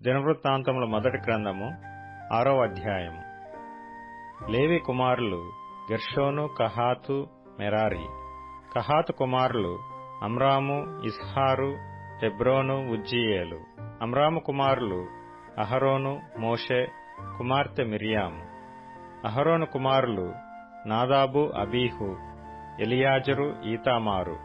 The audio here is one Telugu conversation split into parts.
దినవృత్తాంతముల మొదటి గ్రంథము 6వ అధ్యాయము. లేవి కుమారులు గెర్షోను, కహాతు, మెరారి. కహాతు కుమారులు అమ్రాము, ఇస్హారు, హెబ్రోను, ఉజ్జీయేలు. అమ్రాము కుమారులు అహరోను, మోషే, కుమార్తె మిర్యాము. అహరోను కుమారులు నాదాబు, అబీహు, ఎలియాజరు, ఈతామారు.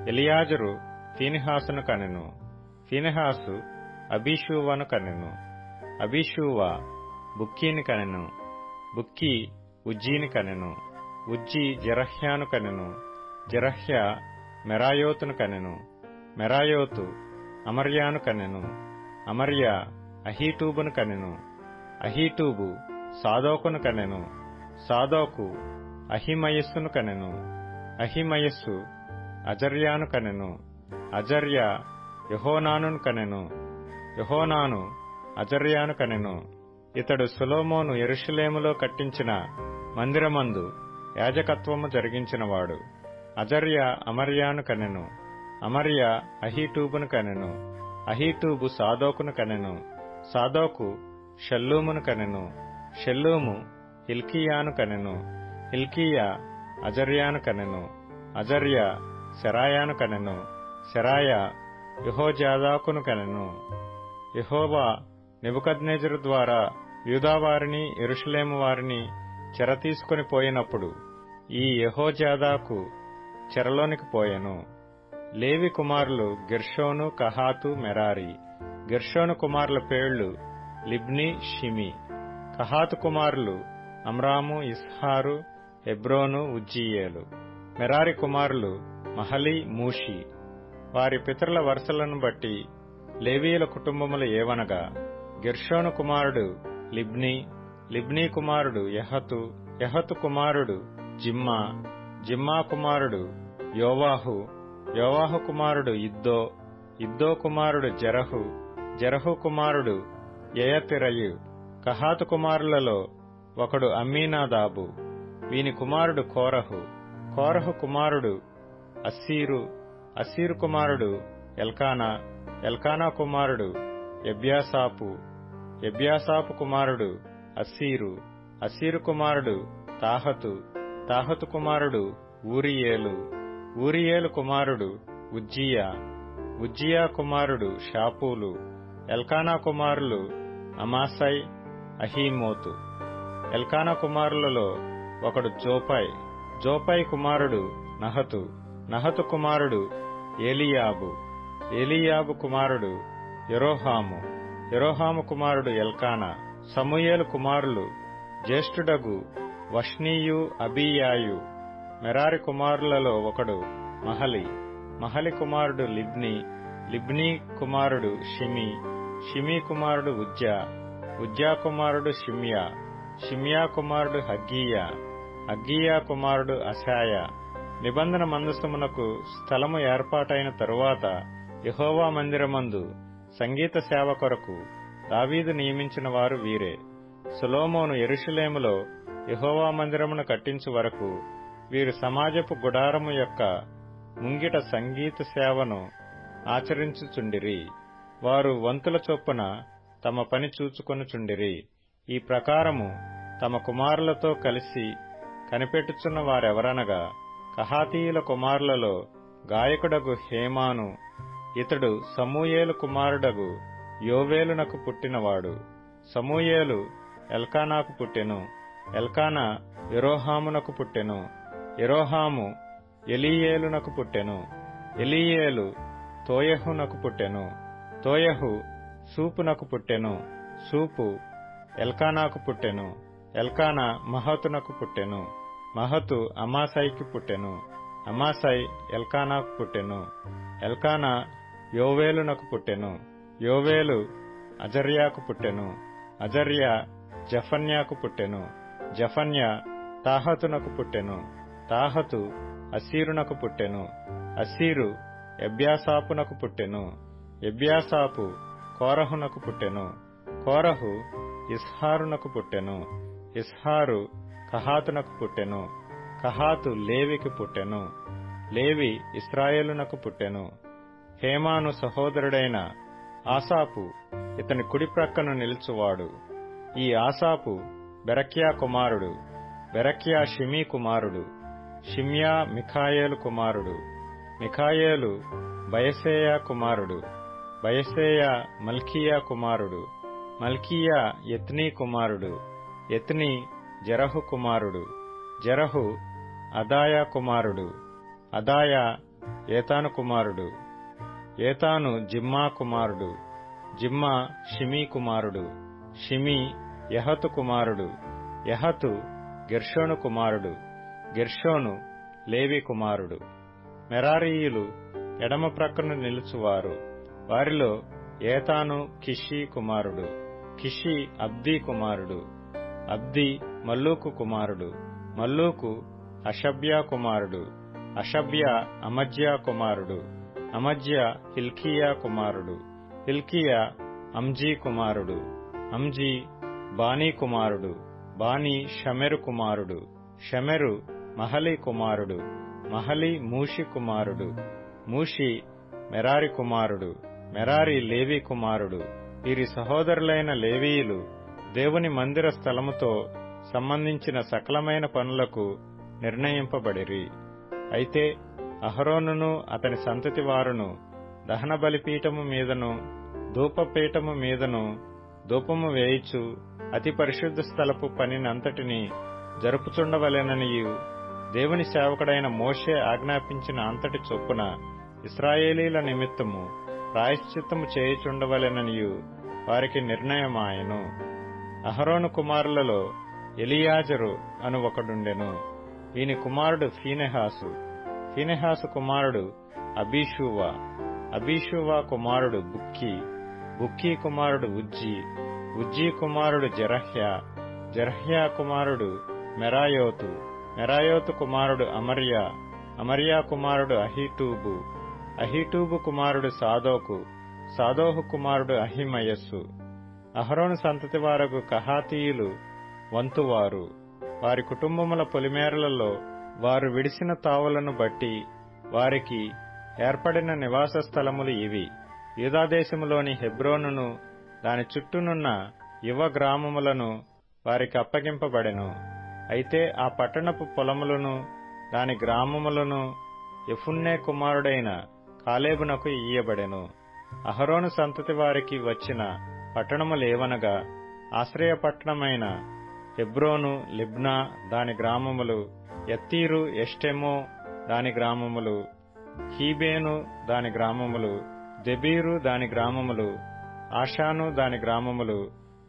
ఎలియాజరు ఫీనెహాసును కనెను. ఫీనెహాసు అబీషూవను కనెను. అబీషూవ బుక్కీని కనెను. బుక్కీ ఉజ్జీని కనెను. ఉజ్జీ జెరహ్యాను కనెను. జెరహ్య మెరాయోతును కనెను. మెరాయోతు అమర్యాను కనెను. అమర్య అహీటూబును కనెను. అహీటూబు సాదోకును కనెను. సాదోకు అహిమయస్సును కనెను. అహిమయస్సు అజర్యాను కనెను. అజర్య యెహోనానును కనెను. యెహోనాను అజర్యాను కనెను. ఇతడు సొలొమోను యెరూషలేములో కట్టించిన మందిరమందు యాజకత్వము జరిగించినవాడు. అజర్య అమర్యాను కనెను. అమర్య అహీటూబును కనెను. అహీటూబు సాదోకును కనెను. సాదోకు షల్లూమును కనెను. షల్లూము హిల్కీయాను కనెను. హిల్కీయా అజర్యాను కనెను. అజర్య సెరాయాను కనెను. సెరాయ యెహోజాదాకును కనెను. యెహోవా నెబుకద్నెజరు ద్వారా యూదావారిని, యెరూషలేము వారిని చెర తీసుకుని పోయినప్పుడు ఈ యెహోజాదాకు చెరలోనికి పోయెను. లేవి కుమారులు గెర్షోను, కహాతు, మెరారి. గెర్షోను కుమారుల పేర్లు లిబ్ని, షిమి. కహాతు కుమారులు అమ్రాము, ఇస్హారు, హెబ్రోను, ఉజ్జీయేలు. మెరారి కుమారులు మహలి, మూషి. వారి పితరుల వరుసలను బట్టి లేవీయుల కుటుంబములు ఏవనగా: గెర్షోను కుమారుడు లిబ్ని. లిబ్నీ కుమారుడు యహతు. యహతు కుమారుడు జిమ్మా. జిమ్మా కుమారుడు యోవాహు. యోవాహు కుమారుడు ఇద్దో. ఇద్దో కుమారుడు జెరహు. జెరహు కుమారుడు యెయతిరయు. కహాతు కుమారులలో ఒకడు అమ్మీనాదాబు. వీని కుమారుడు కోరహు. కోరహు కుమారుడు అస్సీరు. అస్సీరు కుమారుడు ఎల్కానా. ఎల్కానా కుమారుడు ఎబ్యాసాపు. ఎబ్యాసాపు కుమారుడు అస్సీరు. అస్సీరు కుమారుడు తాహతు. తాహతు కుమారుడు ఊరియేలు. ఊరియేలు కుమారుడు ఉజ్జియా. ఉజ్జియా కుమారుడు షాపూలు. ఎల్కానా కుమారులు అమాసై, అహీమోతు. ఎల్కానా కుమారులలో ఒకడు జోపై. జోపై కుమారుడు నహతు. నహతు కుమారుడు ఏలీయాబు. ఏలీయాబు కుమారుడు యెరోహాము. యెరోహాము కుమారుడు ఎల్కానా. సమూయేలు కుమారులు జ్యేష్ఠుడగు వష్నీయు, అబీయాయు. మెరారి కుమారులలో ఒకడు మహలి. మహలి కుమారుడు లిబ్ని. లిబ్నీ కుమారుడు షిమి. షిమీ కుమారుడు ఉజ్జా. ఉజ్జా కుమారుడు షిమ్యా. షిమ్యా కుమారుడు హగ్గీయా. హగ్గీయా కుమారుడు అశాయా. నిబంధన మందసమునకు స్థలము ఏర్పాటైన తరువాత యెహోవా మందిరమందు సంగీత సేవ కొరకు దావీదు నియమించిన వారు వీరే. సొలొమోను యెరూషలేములో యెహోవా మందిరమును కట్టించు వరకు వీరు సమాజపు గుడారము యొక్క ముంగిట సంగీత సేవను ఆచరించుచుండిరి. వారు వంతుల చొప్పున తమ పని చూచుకొనుచుండిరి. ఈ ప్రకారము తమ కుమారులతో కలిసి కనిపెట్టుచున్న వారెవరనగా: కహాతీయుల కుమారులలో గాయకుడగు హేమాను. ఇతడు సమూయేలు కుమారుడగు యోవేలునకు పుట్టినవాడు. సమూయేలు ఎల్కానాకు పుట్టెను. ఎల్కానా యెరోహామునకు పుట్టెను. యెరోహాము ఎలీయేలునకు పుట్టెను. ఎలీయేలు తోయహునకు పుట్టెను. తోయహు సూపునకు పుట్టెను. సూపు ఎల్కానాకు పుట్టెను. ఎల్కానా మహతునకు పుట్టెను. మహతు అమాసైకి పుట్టెను. అమాసై ఎల్కానాకు పుట్టెను. ఎల్కానా యోవేలునకు పుట్టెను. యోవేలు అజర్యాకు పుట్టెను. అజర్య జఫన్యాకు పుట్టెను. జఫన్య తాహతునకు పుట్టెను. తాహతు అస్సీరునకు పుట్టెను. అస్సీరు ఎబ్యాసాపునకు పుట్టెను. ఎబ్యాసాపు కోరహునకు పుట్టెను. కోరహు ఇస్హారునకు పుట్టెను. ఇస్హారు కహాతునకు పుట్టెను. కహాతు లేవికి పుట్టెను. లేవి ఇశ్రాయేలునకు పుట్టెను. హేమాను సహోదరుడైన ఆసాపు ఇతని కుడి ప్రక్కన నిలుచువాడు. ఈ ఆసాపు బెరక్యా కుమారుడు, బెరక్యా షిమీ కుమారుడు, షిమ్యా మిఖాయేలు కుమారుడు, మిఖాయేలు బయసేయా కుమారుడు, బయసేయా మల్కీయా కుమారుడు, మల్కీయా యత్నీ కుమారుడు, యత్నీ జెరహు కుమారుడు, జెరహు అదాయా కుమారుడు, అదాయా ఏతాను కుమారుడు, ఏతాను జిమ్మా కుమారుడు, జిమ్మా షిమీ కుమారుడు, షిమీ యహతు కుమారుడు, యహతు గెర్షోను కుమారుడు, గెర్షోను లేవి కుమారుడు. మెరారీయులు ఎడమ ప్రక్కన నిలుచువారు. వారిలో ఏతాను కిషీ కుమారుడు, కిషీ అబ్దీ కుమారుడు, అబ్దీ మల్లూకు కుమారుడు, మల్లూకు అషబ్యా కుమారుడు, అషబ్యా అమజ్యా కుమారుడు, అమజ్యా హిల్కీయా కుమారుడు, హిల్కీయా అంజీ కుమారుడు, అంజీ బానీ కుమారుడు, బానీ షమెరు కుమారుడు, షమెరు మహలి కుమారుడు, మహలి మూషి కుమారుడు, మూషి మెరారి కుమారుడు, మెరారి లేవి కుమారుడు. వీరి సహోదరులైన లేవీయులు దేవుని మందిర స్థలముతో సంబంధించిన సకలమైన పనులకు నిర్ణయింపబడిరి. అయితే అహరోనును అతని సంతతి వారును దహన బలిపీఠము మీదను ధూపపీఠము మీదను ధూపము వేయిచు అతి పరిశుద్ధ స్థలపు పనినంతటినీ జరుపుచుండవలెననియు దేవుని సేవకుడైన మోషే ఆజ్ఞాపించిన అంతటి చొప్పున ఇశ్రాయేలీల నిమిత్తము ప్రాయశ్చిత్తము చేయుచుండవలెననియు వారికి నిర్ణయమాయెను. అహరోను కుమారులలో ఎలియాజరు అను ఒకడుండెను. వీని కుమారుడు ఫీనెహాసు, ఫీనెహాసు కుమారుడు అబీషూవా, అబీషూవా కుమారుడు బుక్కీ, బుక్కీ కుమారుడు ఉజ్జీ, ఉజ్జీ కుమారుడు జెరహ్యా, జెరహ్యా కుమారుడు మెరాయోతు, మెరాయోతు కుమారుడు అమర్యా, అమర్యా కుమారుడు అహీటూబు, అహీటూబు కుమారుడు సాదోకు, సాదోహు కుమారుడు అహిమయస్సు. అహరోను సంతతి వారకు కహాతీయులు వంతువారు. వారి కుటుంబముల పొలిమేరలలో వారు విడిసిన తావులను బట్టి వారికి ఏర్పడిన నివాస స్థలములు ఇవి. యూదాదేశములోని హెబ్రోనును దాని చుట్టూనున్న యువ గ్రామములను వారికి అప్పగింపబడెను. అయితే ఆ పట్టణపు పొలములను దాని గ్రామములను యెఫున్నె కుమారుడైన కాలేబునకు ఇయ్యబడెను. అహరోను సంతతి వారికి వచ్చిన పట్టణములేవనగా ఆశ్రయపట్టణమైన హెబ్రోను, లిబ్నా దాని గ్రామములు, యత్తీరు, ఎష్టెమో దాని గ్రామములు, హీబేను దాని గ్రామములు, దెబీరు దాని గ్రామములు, ఆషాను దాని గ్రామములు,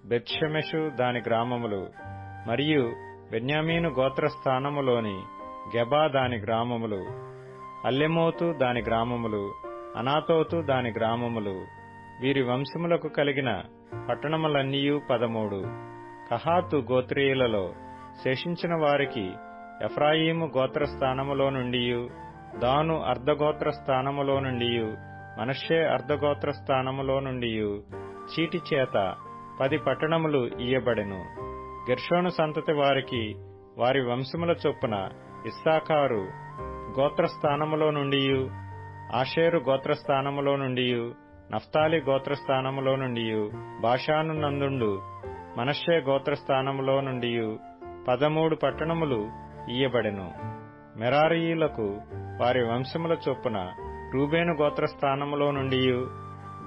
బెత్షెమెషు దాని గ్రామములు, మరియు బెన్యామీను గోత్రస్థానములోని గెబా దాని గ్రామములు, అల్లెమోతు దాని గ్రామములు, అనాతోతు దాని గ్రామములు. వీరి వంశములకు కలిగిన పట్టణములన్నీయు 13. కహాతు గోత్రీయులలో శేషించిన వారికి ఎఫ్రాయిము గోత్రస్థానములో నుండియు, దాను అర్ధగోత్ర స్థానములో నుండియు, మనష్షే అర్ధగోత్ర స్థానములో నుండియు చీటి చేత 10 పట్టణములు ఇయ్యబడెను. గెర్షోను సంతతి వారికి వారి వంశముల చొప్పున ఇస్సాకారు గోత్రస్థానములో నుండియు, ఆషేరు గోత్రస్థానములో నుండియు, నఫ్తాలి గోత్రస్థానములో నుండియు, బాషాను నందుండు మనష్షే గోత్రస్థానములో నుండియు 13 పట్టణములు ఇయ్యబడెను. మెరారీయులకు వారి వంశముల చొప్పున రూబేను గోత్రస్థానములో నుండియు,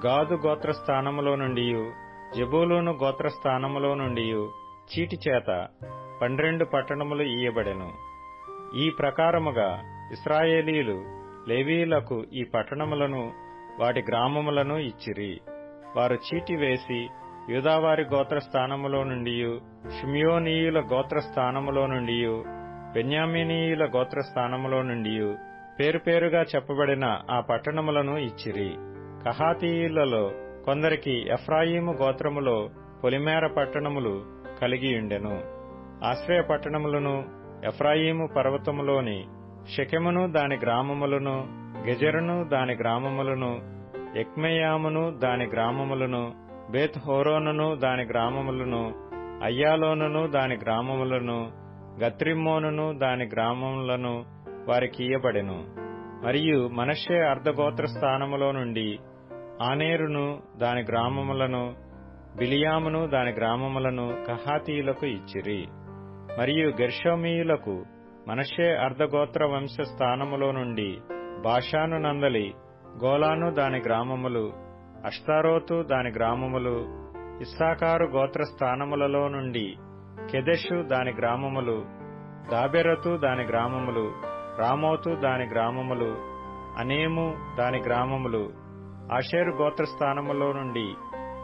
గాదు గోత్రస్థానములో నుండియు, జెబూలూను గోత్రస్థానములో నుండియు చీటి చేత 12 పట్టణములు ఇయ్యబడెను. ఈ ప్రకారముగా ఇశ్రాయేలీయులు లేవీయులకు ఈ పట్టణములను వాటి గ్రామములను ఇచ్చిరి. వారు చీటి వేసి యూదావారి గోత్రస్థానములో నుండియు, షిమ్యోనీయుల గోత్రస్థానములో నుండియు, బెన్యామీనీయుల గోత్రస్థానములో నుండియు పేరు పేరుగా చెప్పబడిన ఆ పట్టణములను ఇచ్చిరి. కహాతీయులలో కొందరికి ఎఫ్రాయిము గోత్రములో పొలిమేర పట్టణములు కలిగియుండెను. ఆశ్రయ పట్టణములను ఎఫ్రాయిము పర్వతములోని షెకెమును దాని గ్రామములను, గెజెరును దాని గ్రామములను, ఎక్మెయామును దాని గ్రామములను, బేత్ హోరోనును దాని గ్రామములను, అయ్యాలోనును దాని గ్రామములను, గత్రిమ్మోనును దాని గ్రామములను వారికి ఇయ్యబడెను. మరియు మనష్షే అర్ధగోత్ర స్థానములో నుండి ఆనేరును దాని గ్రామములను, బిలియామును దాని గ్రామములను కహాతీయులకు ఇచ్చిరి. మరియు గెర్షోమీయులకు మనష్షే అర్ధగోత్ర వంశ స్థానములో నుండి బాషాను నందలి గోలాను దాని గ్రామములు, అష్తారోతు దాని గ్రామములు, ఇస్సాకారు గోత్ర స్థానములలో నుండి కెదెషు దాని గ్రామములు, దాబెరతు దాని గ్రామములు, రామోతు దాని గ్రామములు, అనేము దాని గ్రామములు, ఆషేరు గోత్రస్థానములో నుండి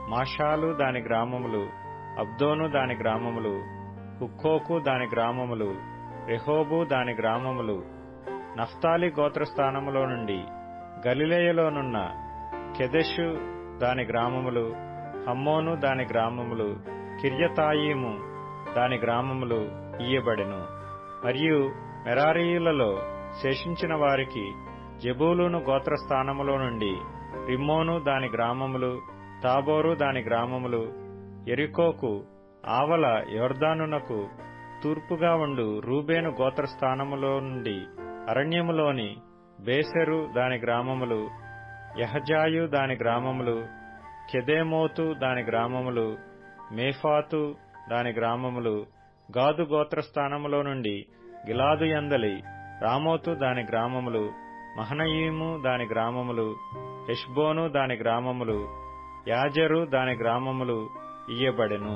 మాషాలు దాని గ్రామములు, అబ్దోను దాని గ్రామములు, హుక్కోకు దాని గ్రామములు, రెహోబు దాని గ్రామములు, నఫ్తాలి గోత్రస్థానములో నుండి గలిలయలోనున్న కెదెషు దాని గ్రామములు, హమ్మోను దాని గ్రామములు, కిర్యతాయిము దాని గ్రామములు ఇయ్యబడెను. మరియు మెరారీయులలో శేషించిన వారికి జెబూలూను గోత్రస్థానములో నుండి రిమ్మోను దాని గ్రామములు, తాబోరు దాని గ్రామములు, యెరికోకు ఆవల యొర్దానునకు తూర్పుగా ఉండు రూబేను గోత్రస్థానములో నుండి అరణ్యములోని బేసెరు దాని గ్రామములు, యహజాయు దాని గ్రామములు, కెదేమోతు దాని గ్రామములు, మేఫాతు దాని గ్రామములు, గాదు గోత్రస్థానములో నుండి గిలాదు యందలి రామోతు దాని గ్రామములు, మహనయీము దాని గ్రామములు, హెష్బోను దాని గ్రామములు, యాజెరు దాని గ్రామములు ఇయ్యబడెను.